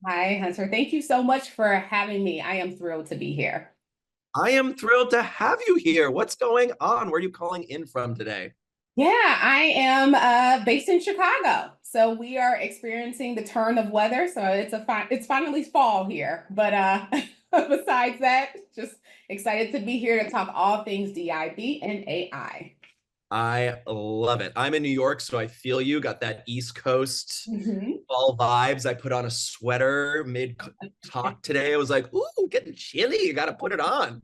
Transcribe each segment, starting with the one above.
Hi, Hunter. Thank you so much for having me. I am thrilled to be here. I am thrilled to have you here. What's going on? Where are you calling in from today? Yeah, I am based in Chicago. So we are experiencing the turn of weather. So it's finally fall here. But besides that, just excited to be here to talk all things DIB and AI. I love it. I'm in New York, so I feel you. Got that East Coast Mhm. fall vibes. I put on a sweater mid talk today. I was like, ooh, getting chilly. You got to put it on.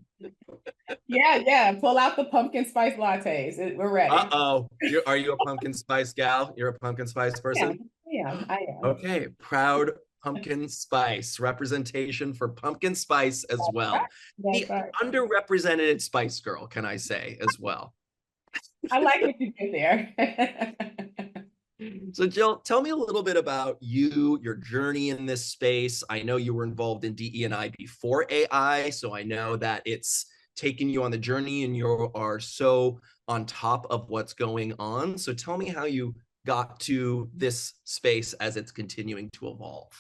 Yeah, yeah. Pull out the pumpkin spice lattes. We're ready. Uh-oh. Are you a pumpkin spice gal? You're a pumpkin spice Yeah, person? I am. Okay. Proud pumpkin spice representation for pumpkin spice as That's right. well. The That's right. underrepresented spice girl, can I say, as well. I like what you did there. So, Jill, tell me a little bit about you, your journey in this space. I know you were involved in DE&I before AI, so I know that it's taken you on the journey and you are so on top of what's going on. So, tell me how you got to this space as it's continuing to evolve.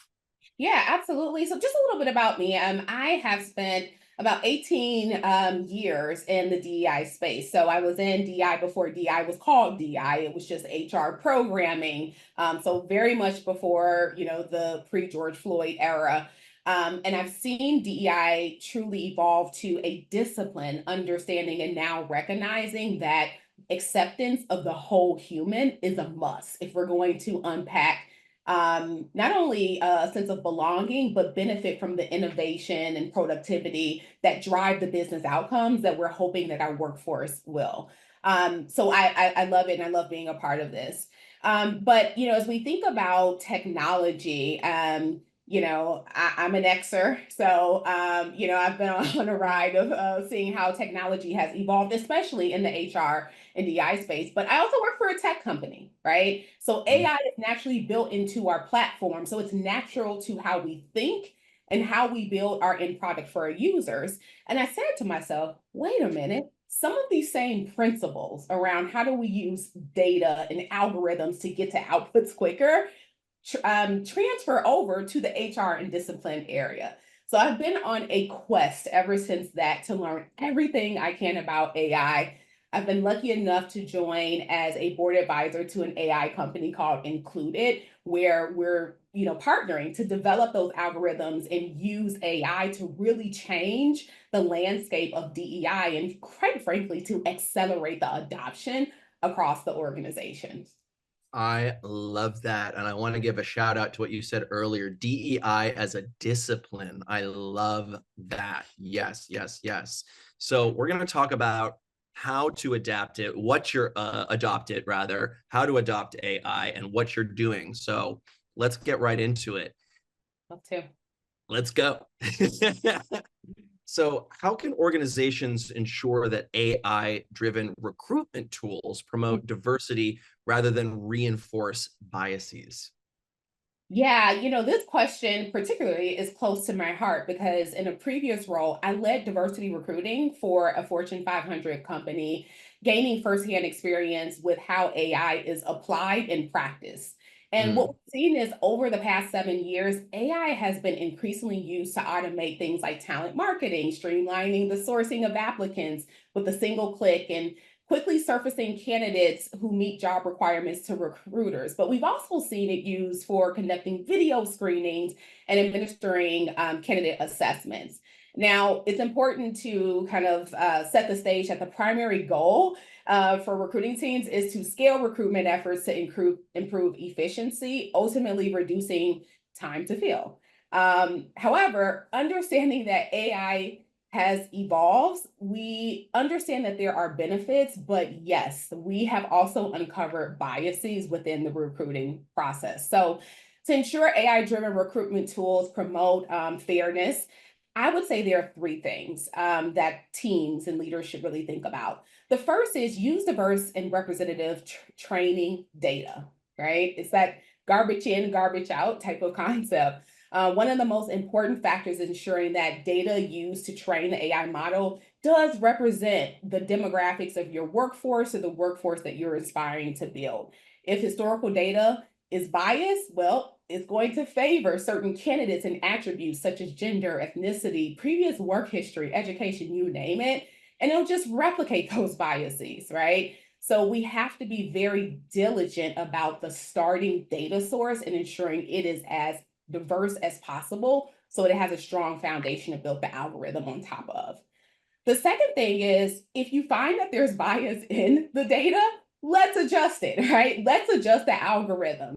Yeah, absolutely. So just a little bit about me. I have spent about 18 years in the DEI space. So I was in DEI before DEI was called DEI. It was just HR programming. So very much before, the pre-George Floyd era. And I've seen DEI truly evolve to a discipline, understanding and now recognizing that acceptance of the whole human is a must if we're going to unpack not only a sense of belonging, but benefit from the innovation and productivity that drive the business outcomes that we're hoping that our workforce will. So I love it and I love being a part of this. But as we think about technology, I'm an Xer, so I've been on a ride of seeing how technology has evolved, especially in the HR and DI space. But I also work for a tech company, right? So AI is naturally built into our platform, so it's natural to how we think and how we build our end product for our users. And I said to myself, wait a minute. Some of these same principles around how do we use data and algorithms to get to outputs quicker transfer over to the HR and discipline area. So I've been on a quest ever since that to learn everything I can about AI. I've been lucky enough to join as a board advisor to an AI company called Included, where we're partnering to develop those algorithms and use AI to really change the landscape of DEI and quite frankly to accelerate the adoption across the organization. I love that. And I want to give a shout out to what you said earlier, DEI as a discipline. I love that. Yes, yes, yes. So we're going to talk about how to adapt it, what you're adopt it rather, how to adopt AI and what you're doing. So let's get right into it. Love to. Let's go. So, how can organizations ensure that AI driven recruitment tools promote diversity rather than reinforce biases? Yeah, this question particularly is close to my heart because in a previous role, I led diversity recruiting for a Fortune 500 company, gaining firsthand experience with how AI is applied in practice. And what Mm. we've seen is over the past 7 years, AI has been increasingly used to automate things like talent marketing, streamlining the sourcing of applicants with a single click, and quickly surfacing candidates who meet job requirements to recruiters. But we've also seen it used for conducting video screenings and administering candidate assessments. Now, it's important to kind of set the stage that the primary goal for recruiting teams is to scale recruitment efforts to improve efficiency, ultimately reducing time to fill. However, understanding that AI has evolved, we understand that there are benefits, but yes, we have also uncovered biases within the recruiting process. So, to ensure AI driven recruitment tools promote fairness, I would say there are three things that teams and leaders should really think about. The first is use diverse and representative training data, right? It's that garbage in, garbage out type of concept. One of the most important factors is ensuring that data used to train the AI model does represent the demographics of your workforce or the workforce that you're aspiring to build. If historical data is biased, well, it's going to favor certain candidates and attributes such as gender, ethnicity, previous work history, education, you name it, and it'll just replicate those biases, right? So we have to be very diligent about the starting data source and ensuring it is as diverse as possible so it has a strong foundation to build the algorithm on top of. The second thing is if you find that there's bias in the data, let's adjust it, right? Let's adjust the algorithm.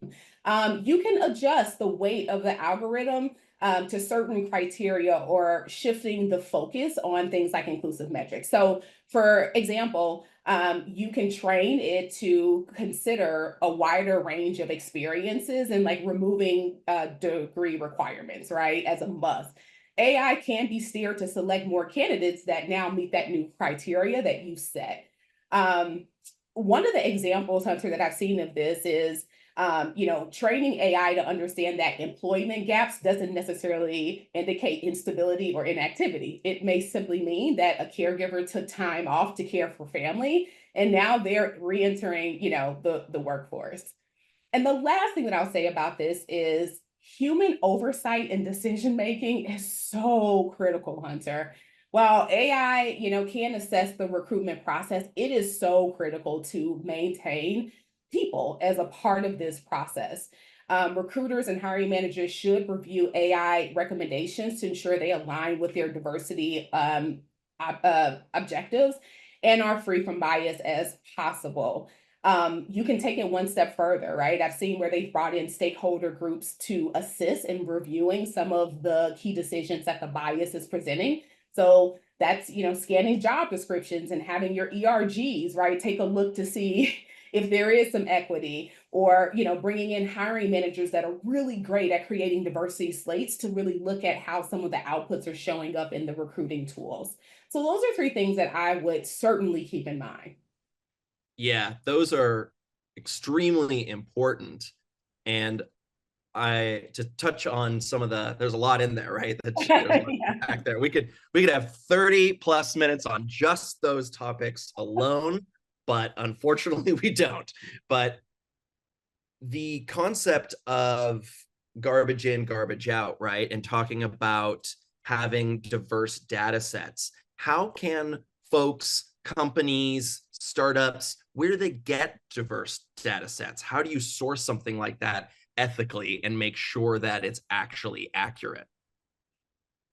You can adjust the weight of the algorithm to certain criteria or shifting the focus on things like inclusive metrics. So, for example, you can train it to consider a wider range of experiences and like removing degree requirements, right, as a must. AI can be steered to select more candidates that now meet that new criteria that you set. Um, One of the examples, Hunter, that I've seen of this is, training AI to understand that employment gaps doesn't necessarily indicate instability or inactivity. It may simply mean that a caregiver took time off to care for family, and now they're reentering, the workforce. And the last thing that I'll say about this is human oversight and decision making is so critical, Hunter. While AI, can assess the recruitment process, it is so critical to maintain people as a part of this process. Recruiters and hiring managers should review AI recommendations to ensure they align with their diversity objectives and are free from bias as possible. You can take it one step further, right? I've seen where they've brought in stakeholder groups to assist in reviewing some of the key decisions that the bias is presenting. So that's, scanning job descriptions and having your ERGs, right? Take a look to see if there is some equity, or, bringing in hiring managers that are really great at creating diversity slates to really look at how some of the outputs are showing up in the recruiting tools. So those are three things that I would certainly keep in mind. Yeah, those are extremely important. And to touch on some of there's a lot in there, right? There's a lot Yeah. back there. We could have 30 plus minutes on just those topics alone, but unfortunately we don't. But the concept of garbage in, garbage out, right? And talking about having diverse data sets. How can folks, companies, startups, where do they get diverse data sets? How do you source something like that ethically and make sure that it's actually accurate?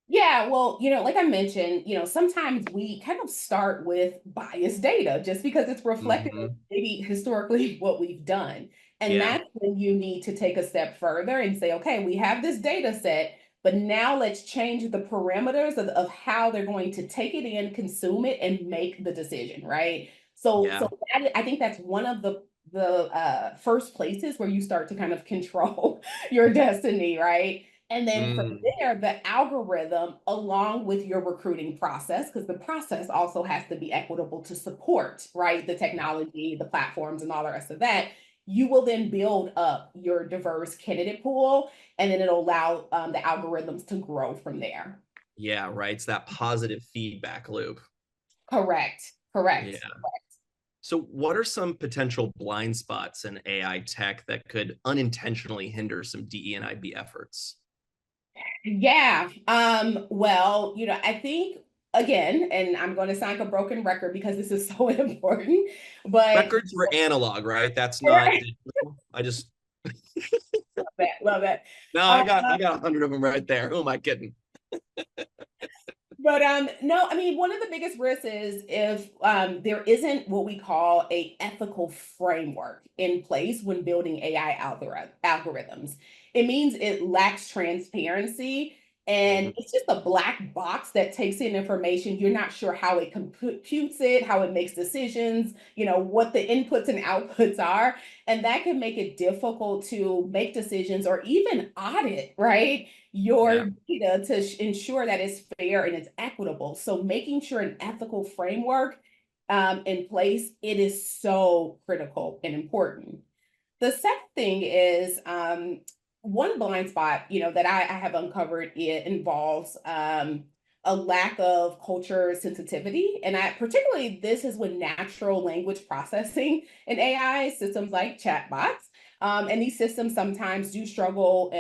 Yeah, well, like I mentioned, sometimes we kind of start with biased data just because it's reflective of Mm-hmm. maybe historically what we've done. And Yeah. that's when you need to take a step further and say, okay, we have this data set, but now let's change the parameters of how they're going to take it in, consume it, and make the decision, right? So Yeah. I think that's one of the first places where you start to kind of control your destiny, right? And then from Mm, there, the algorithm, along with your recruiting process, because the process also has to be equitable to support, right? The technology, the platforms, and all the rest of that. You will then build up your diverse candidate pool, and then it'll allow the algorithms to grow from there. yeah, right. It's that positive feedback loop. Correct. Yeah. Correct. So, what are some potential blind spots in AI tech that could unintentionally hinder some DE and IB efforts? Yeah. Well, I think again, and I'm going to sound like a broken record because this is so important, but Records were analog, right? That's not digital. I just love that. Love that. no, Uh, I got 100 of them right there. Who am I kidding? But no, I mean, one of the biggest risks is if there isn't what we call a ethical framework in place when building AI algorithms. It means it lacks transparency, Mhm. and it's just a black box that takes in information. You're not sure how it computes it, how it makes decisions, what the inputs and outputs are, and that can make it difficult to make decisions or even audit, right? Yeah, Your data to ensure that it's fair and it's equitable. So making sure an ethical framework in place, it is so critical and important. The second thing is one blind spot, that I have uncovered. It involves a lack of culture sensitivity, and I particularly this is with natural language processing and AI systems like chatbots. And these systems sometimes do struggle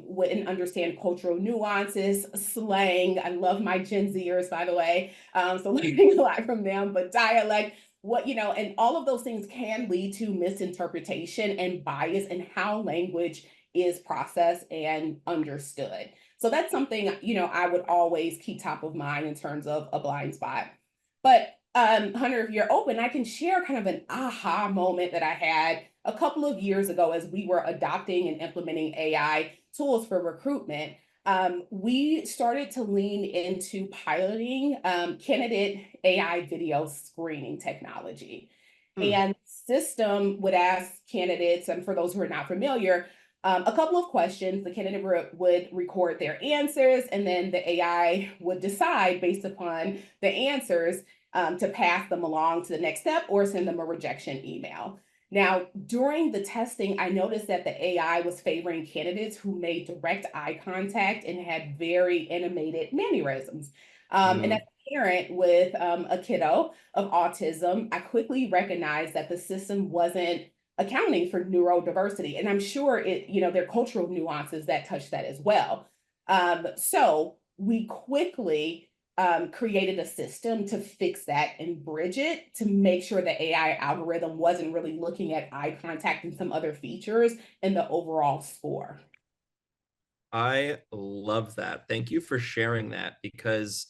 with and understand cultural nuances, slang. I love my Gen Zers, by the way. So learning a lot from them, but dialect, and all of those things can lead to misinterpretation and bias in how language is processed and understood. So that's something, I would always keep top of mind in terms of a blind spot. But Hunter, if you're open, I can share kind of an aha moment that I had a couple of years ago as we were adopting and implementing AI tools for recruitment. We started to lean into piloting candidate AI video screening technology. Hmm. And system would ask candidates, and for those who are not familiar, a couple of questions. The candidate would record their answers, and then the AI would decide based upon the answers to pass them along to the next step or send them a rejection email. Now, during the testing, I noticed that the AI was favoring candidates who made direct eye contact and had very animated mannerisms. And Hmm. as a parent with a kiddo of autism, I quickly recognized that the system wasn't accounting for neurodiversity. And I'm sure there are cultural nuances that touch that as well. So we quickly created a system to fix that and bridge it to make sure the AI algorithm wasn't really looking at eye contact and some other features in the overall score. I love that. Thank you for sharing that, because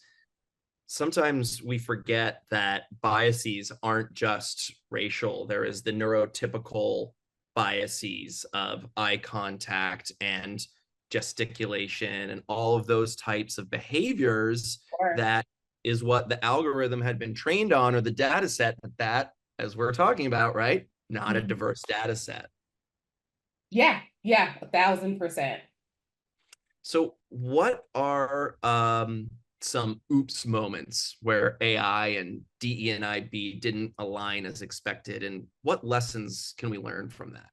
sometimes we forget that biases aren't just racial. There is the neurotypical biases of eye contact and gesticulation and all of those types of behaviors Or that is what the algorithm had been trained on, or the data set, that as we're talking about, right? Not a diverse data set. yeah, yeah, 1,000%. So, what are some oops moments where AI and DE&IB didn't align as expected, and what lessons can we learn from that?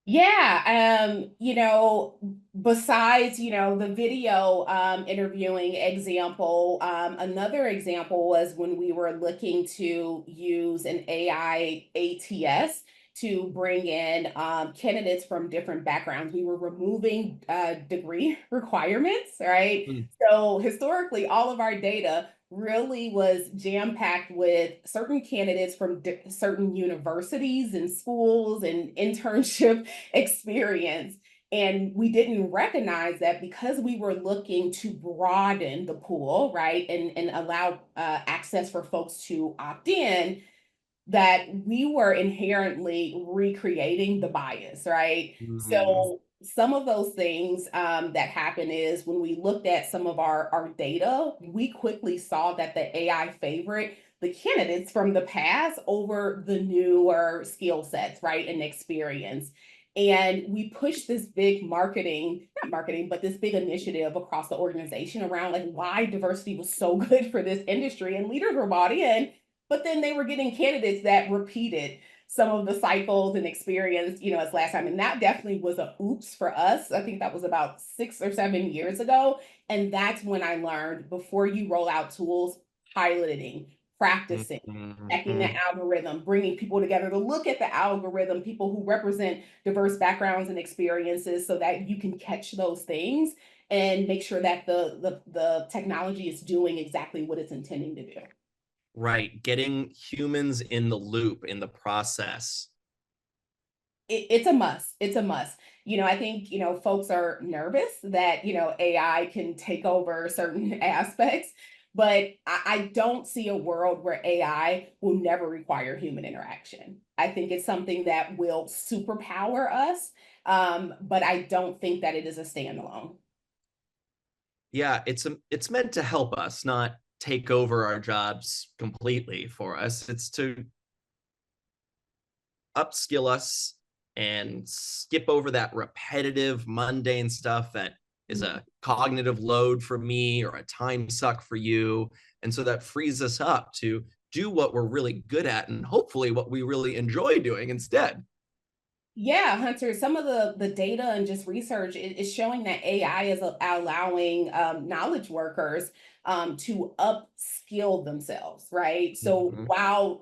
Yeah, besides, the video interviewing example, another example was when we were looking to use an AI ATS to bring in candidates from different backgrounds. We were removing degree requirements, right? Mm. So historically, all of our data really was jam-packed with certain candidates from certain universities and schools and internship experience. And we didn't recognize that because we were looking to broaden the pool, right, and allow access for folks to opt in, that we were inherently recreating the bias, right? Mhm. So some of those things that happen is when we looked at some of our data, we quickly saw that the AI favorite the candidates from the past over the newer skill sets, right, and experience. And we pushed this big not marketing, but this big initiative across the organization around like why diversity was so good for this industry, and leaders were bought in, but then they were getting candidates that repeated some of the cycles and experience, as last time. And that definitely was a oops for us. I think that was about 6 or 7 years ago. And that's when I learned before you roll out tools, piloting, practicing, checking the Mhm. algorithm, bringing people together to look at the algorithm, people who represent diverse backgrounds and experiences so that you can catch those things and make sure that the technology is doing exactly what it's intending to do. Right, getting humans in the loop in the process. It's a must. It's a must. I think, folks are nervous that, AI can take over certain aspects, but I don't see a world where AI will never require human interaction. I think it's something that will superpower us, but I don't think that it is a standalone. Yeah, it's meant to help us, not take over our jobs completely for us. It's to upskill us and skip over that repetitive, mundane stuff that is a cognitive load for me or a time suck for you. And so that frees us up to do what we're really good at and hopefully what we really enjoy doing instead. Yeah, Hunter, some of the data and just research is showing that AI is allowing knowledge workers to upskill themselves, right? So Mhm. while,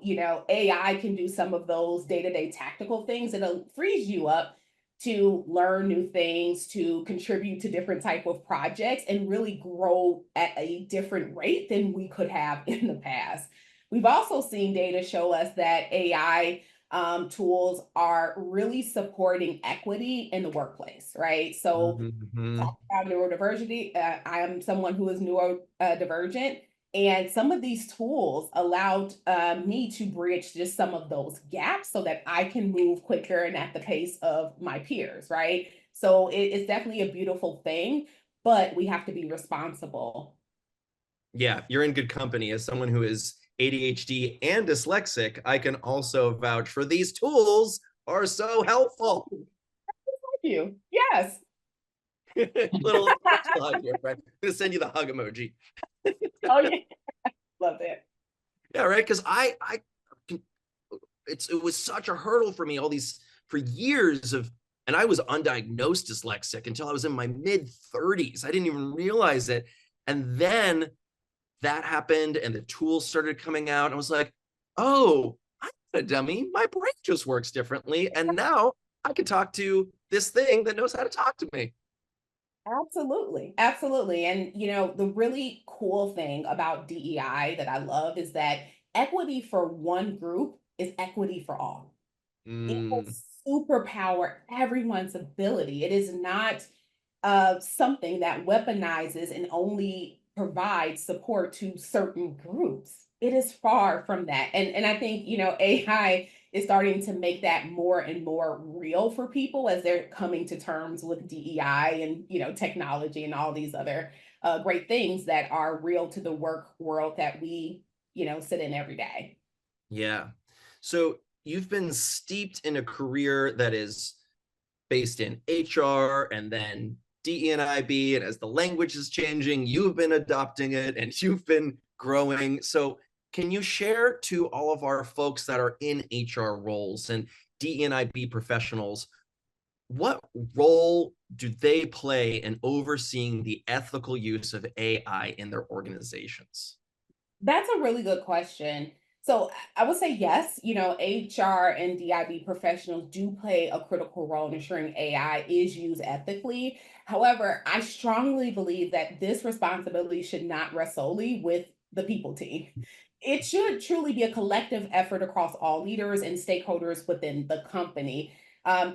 AI can do some of those day-to-day tactical things, it'll frees you up to learn new things, to contribute to different type of projects and really grow at a different rate than we could have in the past. We've also seen data show us that AI tools are really supporting equity in the workplace, right? So, Mhm. talk about neurodiversity. I am someone who is neurodivergent, and some of these tools allowed me to bridge just some of those gaps so that I can move quicker and at the pace of my peers, right? So, it's definitely a beautiful thing, but we have to be responsible. Yeah, you're in good company. As someone who is ADHD and dyslexic, I can also vouch for these tools are so helpful. Thank you. Yes. Little virtual hug here, right? I'm gonna send you the hug emoji. Oh, yeah. Love it. Yeah, right. Because I it was such a hurdle for me all these for years of, and I was undiagnosed dyslexic until I was in my mid 30s. I didn't even realize it. And then that happened and the tools started coming out. And I was like, oh, I'm not a dummy. My brain just works differently. And now I can talk to this thing that knows how to talk to me. Absolutely. Absolutely. And, the really cool thing about DEI that I love is that equity for one group is equity for all. It will Mm, superpower everyone's ability. It is not something that weaponizes and only provides support to certain groups. It is far from that. And I think, AI is starting to make that more and more real for people as they're coming to terms with DEI and, technology and all these other great things that are real to the work world that we, sit in every day. yeah. So you've been steeped in a career that is based in HR and then DEIB. And as the language is changing, you've been adopting it and you've been growing. So, can you share to all of our folks that are in HR roles and DEIB professionals, what role do they play in overseeing the ethical use of AI in their organizations? That's a really good question. So I would say yes, HR and DIB professionals do play a critical role in ensuring AI is used ethically. However, I strongly believe that this responsibility should not rest solely with the people team. It should truly be a collective effort across all leaders and stakeholders within the company.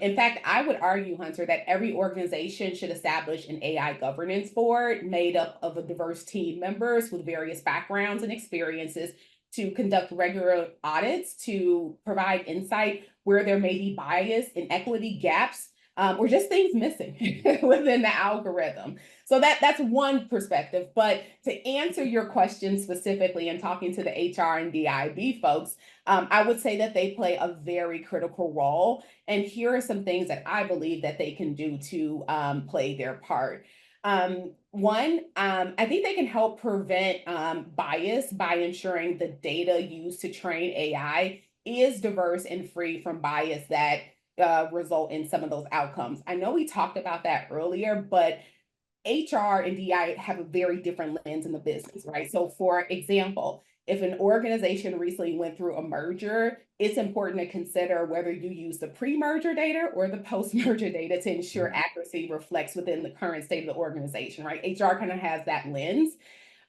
In fact, I would argue, Hunter, that every organization should establish an AI governance board made up of a diverse team members with various backgrounds and experiences to conduct regular audits to provide insight where there may be bias, inequity, gaps, or just things missing within the algorithm. So that's one perspective. But to answer your question specifically and talking to the HR and DIB folks, I would say that they play a very critical role. And here are some things that I believe that they can do to play their part. One, I think they can help prevent bias by ensuring the data used to train AI is diverse and free from bias that result in some of those outcomes. I know we talked about that earlier, but HR and DI have a very different lens in the business, right? So, for example, if an organization recently went through a merger, it's important to consider whether you use the pre merger data or the post merger data to ensure accuracy reflects within the current state of the organization, right? HR kind of has that lens.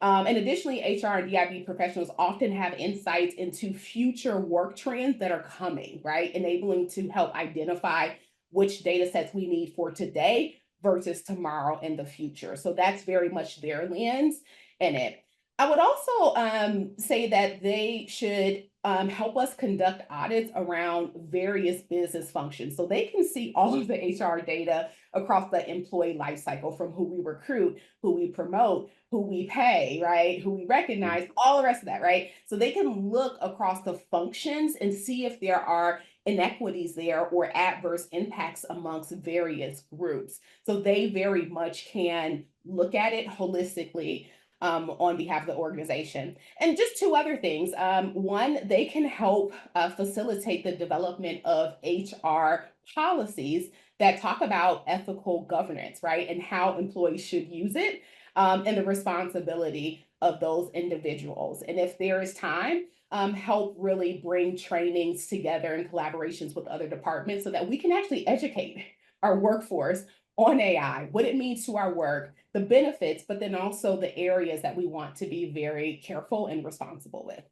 And additionally, HR and DIB professionals often have insights into future work trends that are coming, right? Enabling to help identify which data sets we need for today versus tomorrow in the future. So that's very much their lens in it. I would also say that they should help us conduct audits around various business functions so they can see all of the HR data across the employee lifecycle from who we recruit, who we promote, who we pay, right? Who we recognize, all the rest of that, right? So they can look across the functions and see if there are inequities there or adverse impacts amongst various groups. So they very much can look at it holistically. on behalf of the organization. And just two other things. One, they can help facilitate the development of HR policies that talk about ethical governance, right? And how employees should use it, and the responsibility of those individuals. And if there is time, help really bring trainings together and collaborations with other departments so that we can actually educate our workforce on AI, what it means to our work, the benefits, but then also the areas that we want to be very careful and responsible with.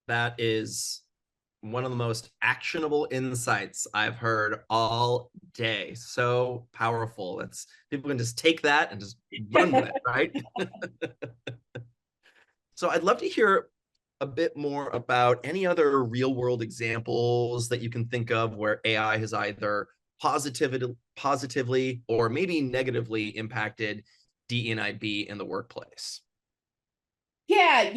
That is one of the most actionable insights I've heard all day. So powerful. It's people can just take that and just run with it, right? So I'd love to hear a bit more about any other real world examples that you can think of where AI has either positively or maybe negatively impacted DE&IB in the workplace. Yeah,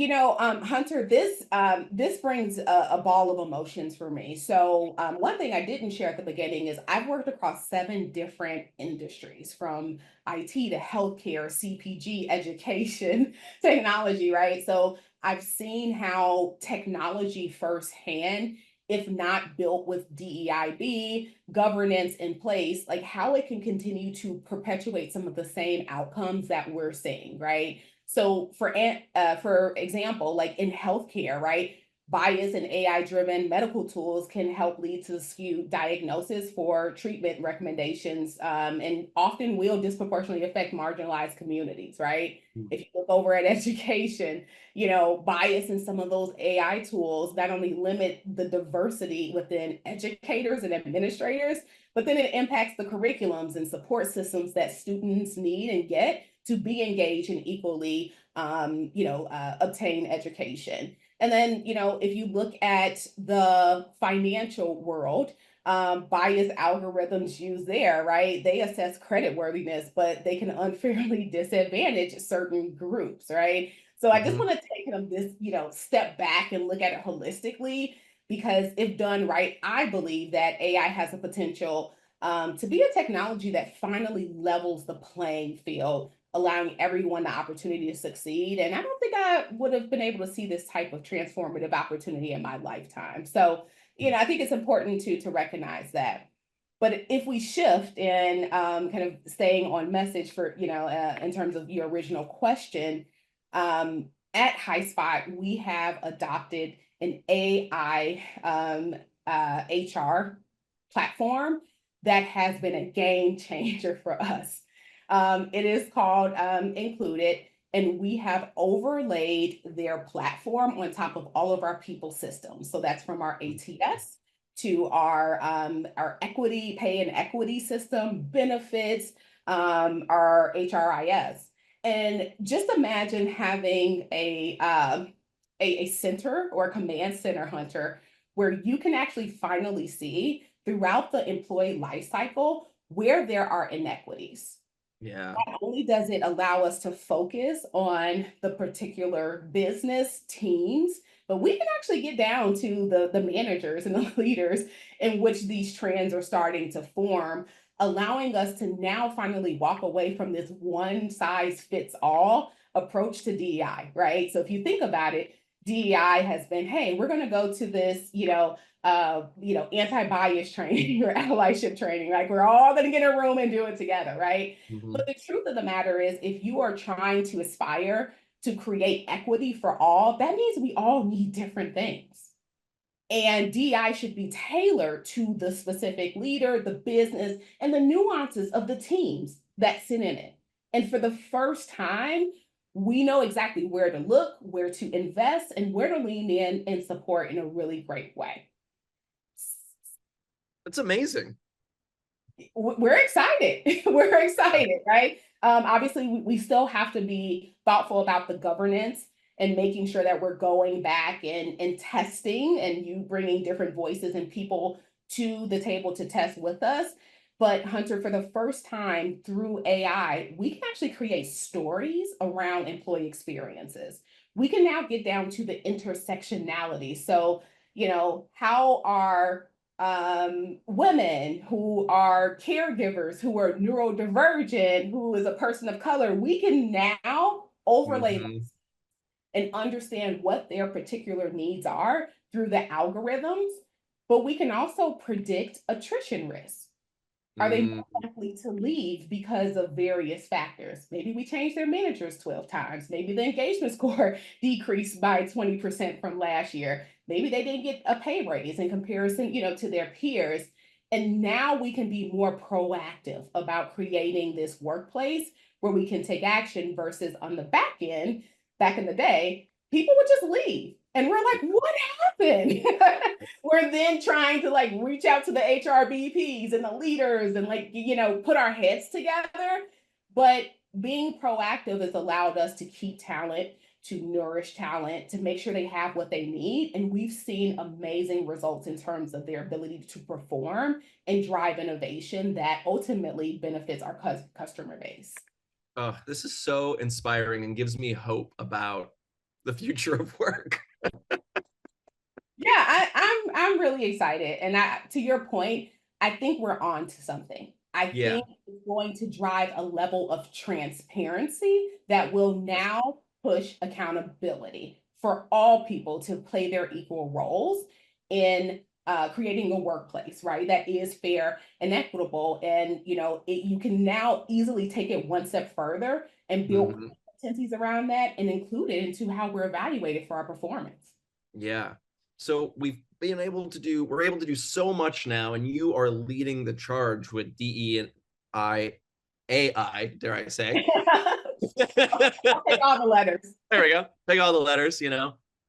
Hunter, this brings a ball of emotions for me. So, one thing I didn't share at the beginning is I've worked across 7 different industries, from IT to healthcare, CPG, education, technology, right? So, I've seen how technology firsthand, if not built with DEIB governance in place, like how it can continue to perpetuate some of the same outcomes that we're seeing, right? So for example, like in healthcare, right? Bias and AI-driven medical tools can help lead to skewed diagnosis for treatment recommendations, and often will disproportionately affect marginalized communities, right? If you look over at education, bias in some of those AI tools not only limit the diversity within educators and administrators, but then it impacts the curriculums and support systems that students need and get to be engaged and equally, obtain education. And then, if you look at the financial world, biased algorithms used there, right? They assess credit worthiness, but they can unfairly disadvantage certain groups, right? So I just want to take this, step back and look at it holistically, because if done right, I believe that AI has the potential to be a technology that finally levels the playing field, allowing everyone the opportunity to succeed. And I don't think I would have been able to see this type of transformative opportunity in my lifetime. So, I think it's important to recognize that. But if we shift and kind of staying on message for, in terms of your original question, at HighSpot, we have adopted an AI HR platform that has been a game changer for us. It is called Included, and we have overlaid their platform on top of all of our people systems. So that's from our ATS to our equity, pay and equity system, benefits, our HRIS. And just imagine having a center or a command center, Hunter, where you can actually finally see throughout the employee life cycle where there are inequities. Yeah. Not only does it allow us to focus on the particular business teams, but we can actually get down to the managers and the leaders in which these trends are starting to form, allowing us to now finally walk away from this one size fits all approach to DEI, right? So if you think about it, DEI has been, hey, we're going to go to this, anti-bias training or allyship training. Like we're all going to get in a room and do it together, right? But the truth of the matter is, if you are trying to aspire to create equity for all, that means we all need different things. And DI should be tailored to the specific leader, the business, and the nuances of the teams that sit in it. And for the first time, we know exactly where to look, where to invest, and where to lean in and support in a really great way. That's amazing. We're excited. We're excited, right? Obviously, we still have to be thoughtful about the governance and making sure that we're going back and testing, and you bringing different voices and people to the table to test with us. But Hunter, for the first time through AI, we can actually create stories around employee experiences. We can now get down to the intersectionality. So, how are women who are caregivers, who are neurodivergent, who is a person of color, we can now overlay Mhm. and understand what their particular needs are through the algorithms, but we can also predict attrition risk. Are they Mm. more likely to leave because of various factors? Maybe we changed their managers 12 times. Maybe the engagement score decreased by 20% from last year. Maybe they didn't get a pay raise in comparison, to their peers. And now we can be more proactive about creating this workplace where we can take action versus on the back end, back in the day, people would just leave. And we're like, what happened? We're then trying to like reach out to the HRBPs and the leaders and like, put our heads together. But being proactive has allowed us to keep talent, to nourish talent, to make sure they have what they need. And we've seen amazing results in terms of their ability to perform and drive innovation that ultimately benefits our customer base. Oh, this is so inspiring and gives me hope about the future of work. Yeah, I'm really excited. And to your point, I think we're on to something. I Yeah. think it's going to drive a level of transparency that will now push accountability for all people to play their equal roles in creating a workplace, right? That is fair and equitable. And you can now easily take it one step further and build Mhm. competencies around that and include it into how we're evaluated for our performance. Yeah. So we're able to do so much now, and you are leading the charge with DE and I AI, dare I say. I'll take all the letters. There we go. Take all the letters,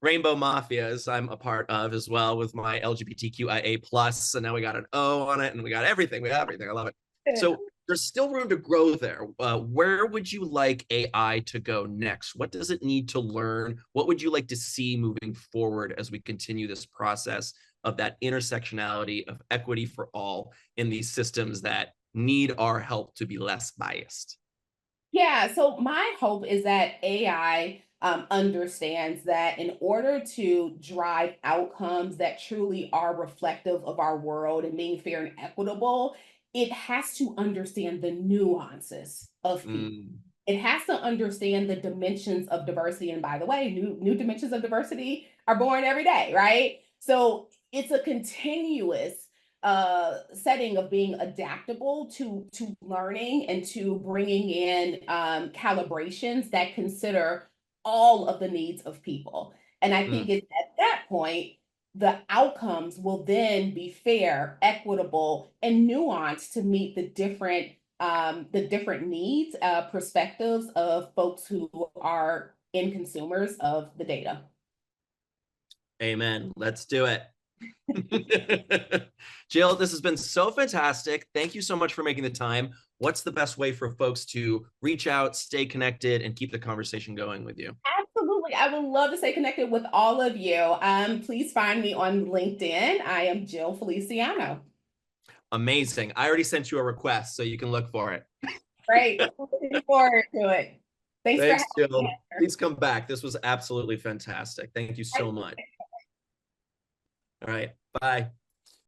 Rainbow Mafias I'm a part of as well with my LGBTQIA plus. And now we got an O on it and we got everything. We got everything. I love it. So there's still room to grow there. Where would you like AI to go next? What does it need to learn? What would you like to see moving forward as we continue this process of that intersectionality of equity for all in these systems that need our help to be less biased? Yeah, so my hope is that AI understands that in order to drive outcomes that truly are reflective of our world and being fair and equitable, it has to understand the nuances of people. Mm, It has to understand the dimensions of diversity. And by the way, new dimensions of diversity are born every day, right? So it's a continuous setting of being adaptable to learning and to bringing in calibrations that consider all of the needs of people. And I mm. think it's at that point the outcomes will then be fair, equitable, and nuanced to meet the different needs, perspectives of folks who are end consumers of the data. Amen. Let's do it. Jyl, this has been so fantastic. Thank you so much for making the time. What's the best way for folks to reach out, stay connected, and keep the conversation going with you? Absolutely. I would love to stay connected with all of you. Please find me on LinkedIn. I am Jyl Feliciano. Amazing. I already sent you a request, so you can look for it. Great. Looking forward to it. Thanks for having Thanks, me. Jyl. Please come back. This was absolutely fantastic. Thank you so much. All right. Bye.